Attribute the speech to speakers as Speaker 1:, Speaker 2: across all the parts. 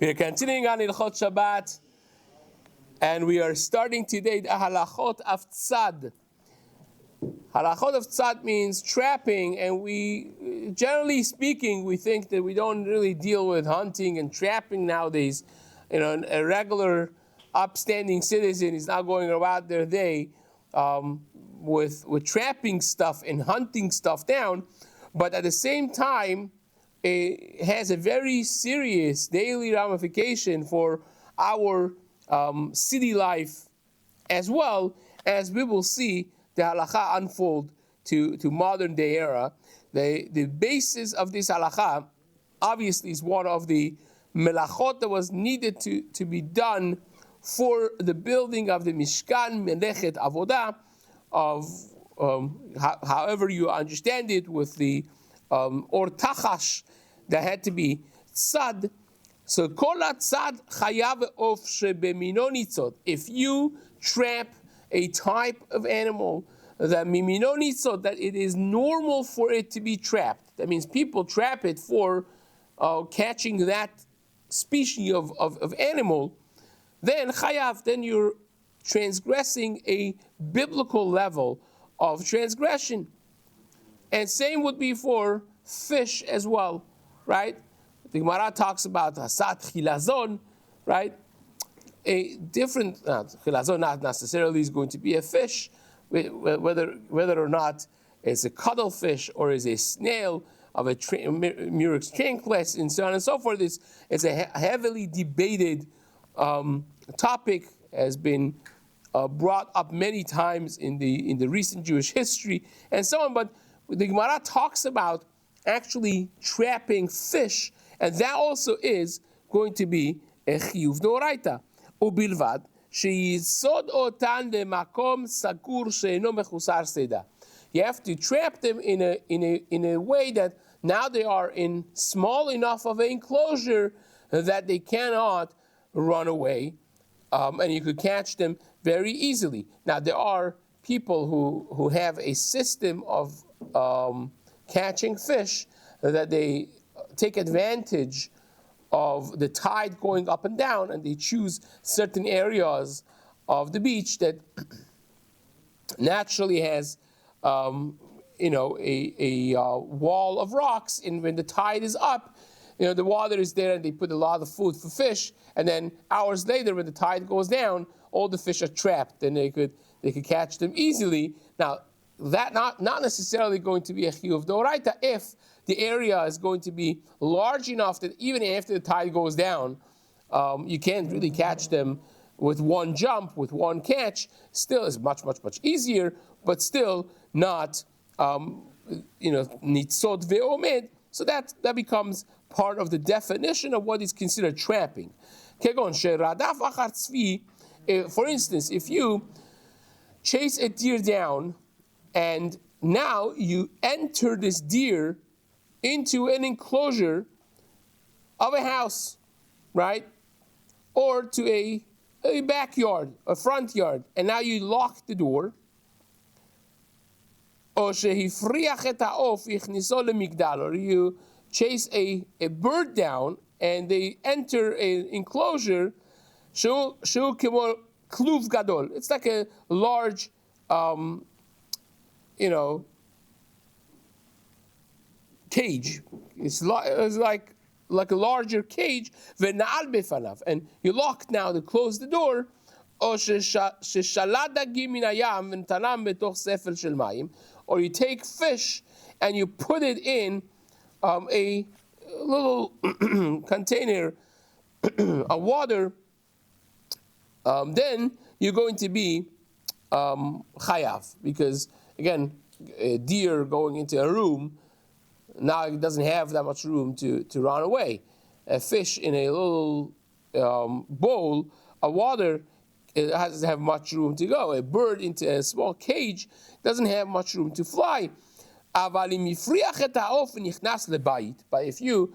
Speaker 1: We are continuing on Hilchot Shabbat, and we are starting today the halachot of tzad. Halachot of tzad means trapping, and we, generally speaking, we think that we don't really deal with hunting and trapping nowadays. You know, a regular upstanding citizen is not going about their day with trapping stuff and hunting stuff down, but at the same time, it has a very serious daily ramification for our city life, as well as we will see the halacha unfold to modern day era. The basis of this halacha obviously is one of the melachot that was needed to be done for the building of the Mishkan, melechet avodah, of however you understand it, with the or tachash that had to be tzad. So kol tzad chayav of shebemino nitzot. If you trap a type of animal that mimino nitzot, that it is normal for it to be trapped. That means people trap it for catching that species of animal. Then chayav, then you're transgressing a biblical level of transgression. And same would be for fish as well, right? The Gemara talks about hasat chilazon, right? A different chilazon not necessarily is going to be a fish, whether or not it's a cuttlefish or is a snail of a Murex train class, and so on and so forth. It's a heavily debated topic, has been brought up many times in the recent Jewish history and so on. But the Gemara talks about actually trapping fish, and that also is going to be a chiyuv d'oraita. Ubilvad sheyisod otan lemakom sakur she'eno mechusar seda. You have to trap them in a way that now they are in small enough of an enclosure that they cannot run away, and you could catch them very easily. Now there are people who have a system of catching fish, that they take advantage of the tide going up and down, and they choose certain areas of the beach that naturally has a wall of rocks, and when the tide is up, the water is there, and they put a lot of food for fish, and then hours later when the tide goes down, all the fish are trapped, and they could catch them easily. Now, that not necessarily going to be a chiyuv d'oraita if the area is going to be large enough that even after the tide goes down, you can't really catch them with one jump, with one catch. Still is much easier, but still not nitzot ve'omed. So that becomes part of the definition of what is considered trapping. For instance, if you chase a deer down, and now you enter this deer into an enclosure of a house, right? Or to a backyard, a front yard, and now you lock the door. Or you chase a bird down and they enter an enclosure. It's like a large cage. It's like a larger cage. And you lock now to close the door. Or you take fish and you put it in a little container of water. Then you're going to be chayav, because again, a deer going into a room, now it doesn't have that much room to run away. A fish in a little bowl of water, it doesn't have much room to go. A bird into a small cage doesn't have much room to fly. But if you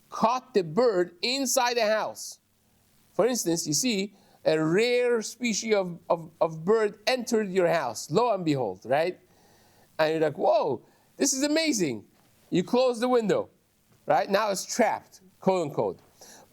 Speaker 1: caught the bird inside the house, for instance, you see a rare species of bird entered your house, lo and behold, right? And you're like, whoa, this is amazing. You close the window, right? Now it's trapped, quote unquote.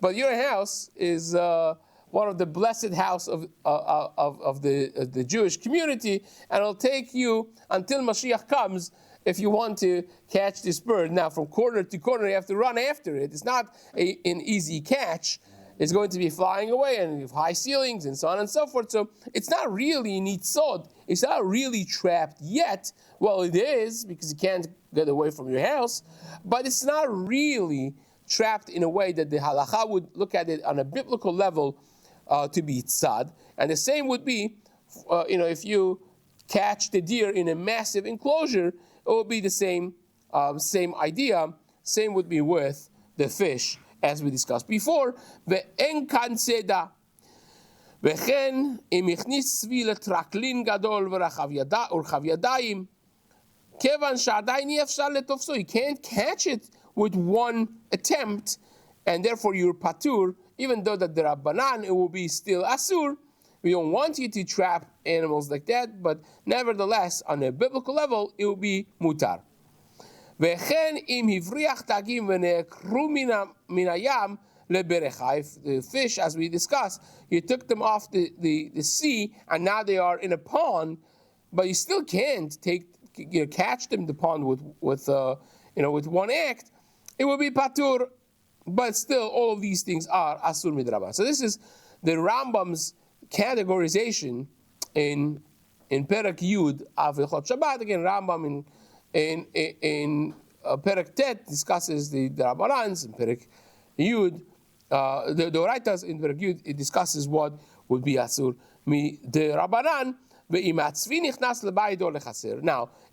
Speaker 1: But your house is one of the blessed house of the Jewish community, and it'll take you until Mashiach comes if you want to catch this bird. Now, from corner to corner, you have to run after it. It's not an easy catch. It's going to be flying away, and you have high ceilings and so on and so forth. So it's not really nitzod. It's not really trapped yet. Well, it is, because you can't get away from your house, but it's not really trapped in a way that the halacha would look at it on a biblical level to be tzad. And the same would be, if you catch the deer in a massive enclosure, it would be the same idea. Same would be with the fish, as we discussed before. Ve'en kan seda. Ve'chen im ichnis tzvi letraklin gadol v'rachav yadayim. Kevan sha'adayin yefshar letofso. You can't catch it with one attempt, and therefore you're patur, even though that the Rabbanan, it will be still asur. We don't want you to trap animals like that, but nevertheless, on a biblical level, it will be mutar. Ve'chen im hivriach tagim v'ne'ekru min hayam leberecha. If the fish, as we discussed, you took them off the sea, and now they are in a pond, but you still can't catch them in the pond with one act. It will be patur, but still, all of these things are asur midrabanan. So this is the Rambam's categorization in Perek Yud of Hilchot Shabbat. Again, Rambam in Perek Tet discusses the Rabbanans. In Perek Yud, the Oraitas in Perek Yud, it discusses what would be asur mi the Rabbanan. Now,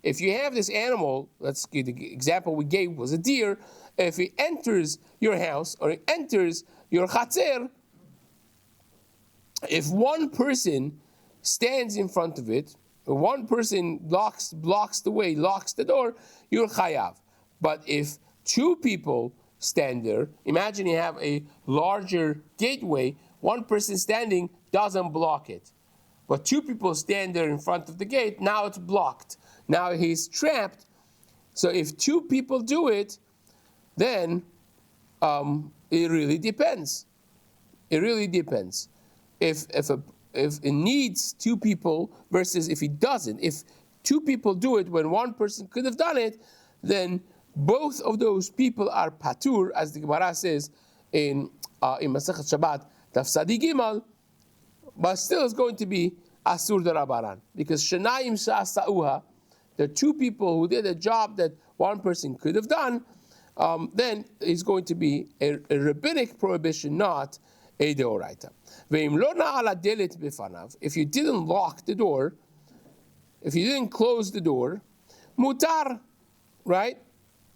Speaker 1: if you have this animal, let's give the example we gave was a deer. If he enters your house or he enters your chatzer, if one person stands in front of it, or one person blocks the way, locks the door, you're chayav. But if two people stand there, imagine you have a larger gateway, one person standing doesn't block it. But two people stand there in front of the gate, now it's blocked. Now he's trapped. So if two people do it, then it really depends. It really depends. If it needs two people versus if it doesn't. If two people do it when one person could have done it, then both of those people are patur, as the Gemara says in Masechet Shabbat, Daf Sadi Gimal. But still it's going to be asur derabanan, because shenayim sha'asauha, there are two people who did a job that one person could have done, then it's going to be a rabbinic prohibition, not a deoraita. Ve'im lo na'ala delet befanav, if you didn't lock the door, if you didn't close the door, mutar, right?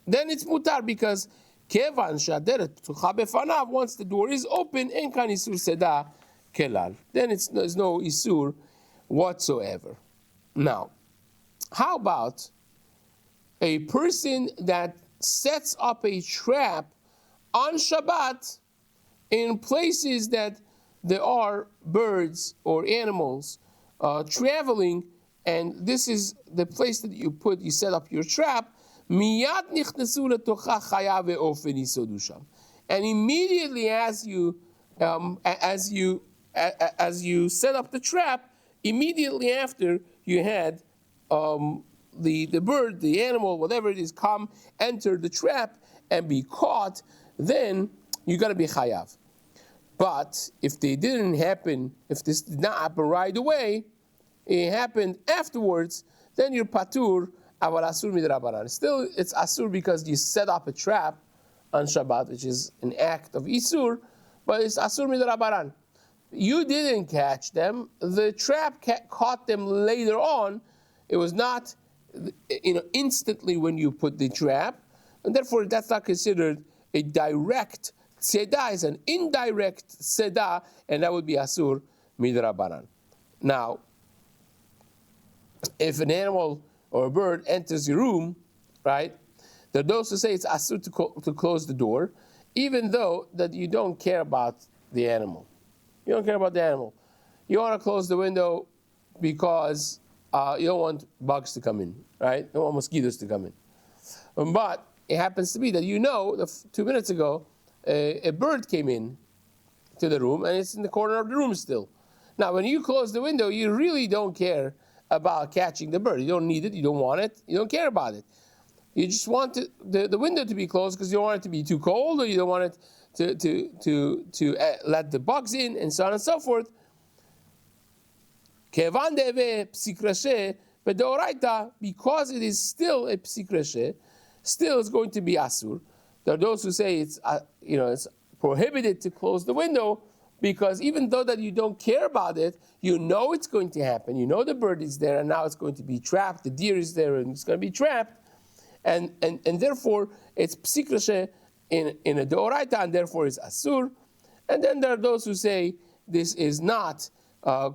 Speaker 1: Then it's mutar, because kevan sha'aderet ptucha befanav, once the door is open, en kan isur seda kelal. Then there's no isur whatsoever. Now, how about a person that sets up a trap on Shabbat in places that there are birds or animals traveling, and this is the place that you set up your trap, miyad nichnesu letocha chaya ve'ofen yisodu sham. And immediately as you set up the trap, immediately after you had the bird, the animal, whatever it is, come, enter the trap and be caught, then you're going to be chayav. But if this did not happen right away, it happened afterwards, then you're patur, aval asur midrabanan. Still, it's asur because you set up a trap on Shabbat, which is an act of isur, but it's asur midrabanan. You didn't catch them. The trap caught them later on. It was not, instantly when you put the trap, and therefore that's not considered a direct tzeda. It's an indirect tzeda, and that would be asur midrabanan. Now, if an animal or a bird enters your room, right, there are those who say it's asur to close the door, even though that you don't care about the animal. You don't care about the animal. You want to close the window because you don't want bugs to come in, right? You don't want mosquitoes to come in. But it happens to be that 2 minutes ago, a bird came in to the room, and it's in the corner of the room still. Now, when you close the window, you really don't care about catching the bird. You don't need it, you don't want it, you don't care about it. You just want the window to be closed because you don't want it to be too cold, or you don't want it to let the bugs in, and so on and so forth. Because it is still a psik, still is going to be asur. There are those who say it's prohibited to close the window, because even though that you don't care about it, you know it's going to happen. You know the bird is there, and now it's going to be trapped. The deer is there, and it's going to be trapped, and therefore it's psik in a deoraita, and therefore it's asur. And then there are those who say this is not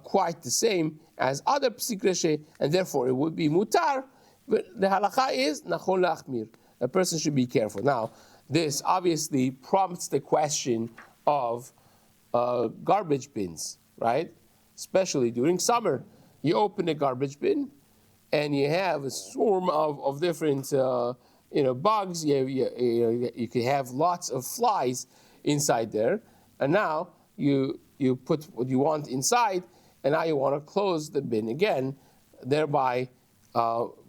Speaker 1: quite the same as other psik, and therefore it would be mutar. But the halacha is nachon lachmir. A person should be careful. Now, this obviously prompts the question of garbage bins, right? Especially during summer. You open a garbage bin, and you have a swarm of different bugs. You could have lots of flies inside there, and now you put what you want inside, and now you want to close the bin again, thereby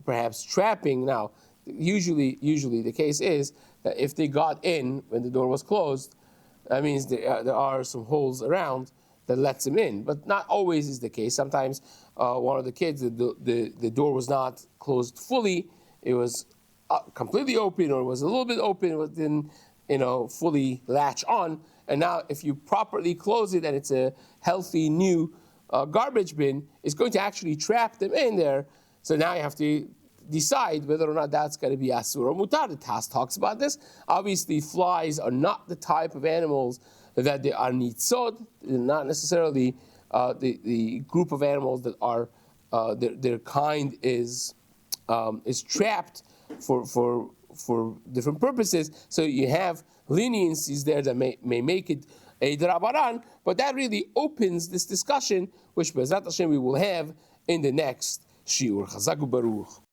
Speaker 1: perhaps trapping. Now, usually the case is that if they got in when the door was closed, that means there are some holes around that lets them in. But not always is the case. Sometimes one of the kids, the door was not closed fully. It was completely open, or it was a little bit open. It didn't fully latch on. And now if you properly close it, and it's a healthy new garbage bin, it's going to actually trap them in there. So now you have to decide whether or not that's going to be asur or mutar. The Tas talks about this. Obviously, flies are not the type of animals that they are nitzod. They're not necessarily the group of animals that are their kind is trapped for different purposes. So you have leniencies there that may make it a drabaran, but that really opens this discussion, which Be'ezrat Hashem we will have in the next shiur. Chazak u'baruch.